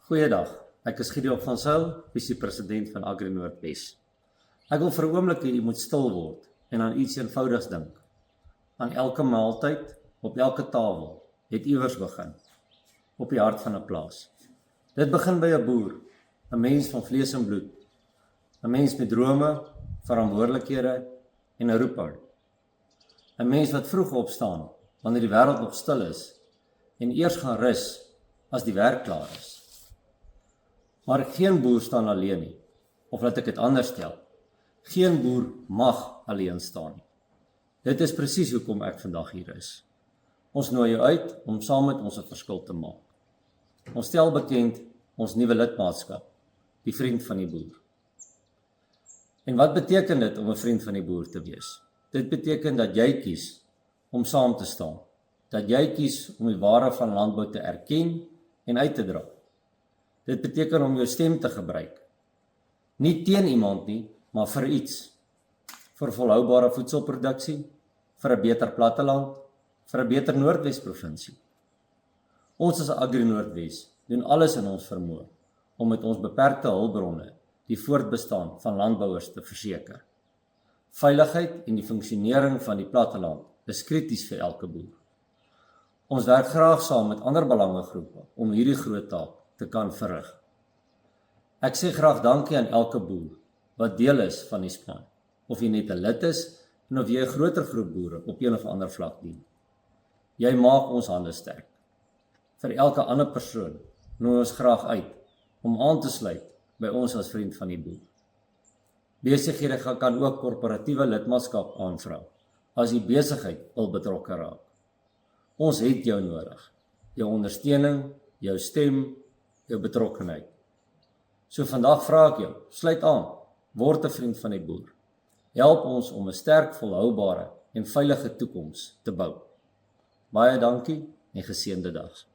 Goeiedag, ek is Gideon van Zyl, visie-president van Agri Noordwes. Ek wil vir 'n oomblik hê u moet stil word en aan iets eenvoudigs dink. Aan elke maaltyd, op elke tafel, het iewers begin, op die hart van 'n plaas. Dit begin by 'n boer, 'n mens van vlees en bloed, 'n mens met drome, verantwoordelikhede en 'n roeping. 'n Mens wat vroeg opstaan, wanneer die wêreld nog stil is, en eers gaan rus as die werk klaar is. Maar geen boer staan alleen nie, of laat ek dit anders stel, geen boer mag alleen staan nie. Dit is presies hoekom ek vandag hier is. Ons nooi jou uit om saam met ons 'n verskil te maak. Ons stel bekend ons nuwe lidmaatskap, die Vriend van die Boer. En wat beteken dit om 'n vriend van die boer te wees? Dit beteken dat jy kies om saam te staan, dat jy kies om die waarde van landbou te erken en uit te dra. Dit beteken om jou stem te gebruik, nie teen iemand nie, maar vir iets, vir volhoubare voedselproduksie, vir 'n beter platteland, vir 'n beter Noordwes-provinsie. Ons as Agri Noordwes doen alles in ons vermoë om met ons beperkte hulpbronne die voortbestaan van landbouers te verseker. Veiligheid en die funksionering van die platteland is krities vir elke boer. Ons werk graag saam met ander belangegroepe om hierdie groot taak te kan verrig. Ek sê graag dankie aan elke boer wat deel is van die span, of jy net 'n lid is en of jy 'n groter groep boere op een of ander vlak dien. Jy maak ons hande sterk. Vir elke ander persoon nooi ons graag uit om aan te sluit by ons as Vriend van die Boer. Besighede kan ook korporatiewe lidmaatskap aanvra as die besigheid wil betrokke raak. Ons het jou nodig, jou ondersteuning, jou stem, jou betrokkenheid. So vandag vra ek jou, sluit aan, word 'n Vriend van die Boer. Help ons om 'n sterk, volhoubare en veilige toekoms te bou. Baie dankie en geseënde dag.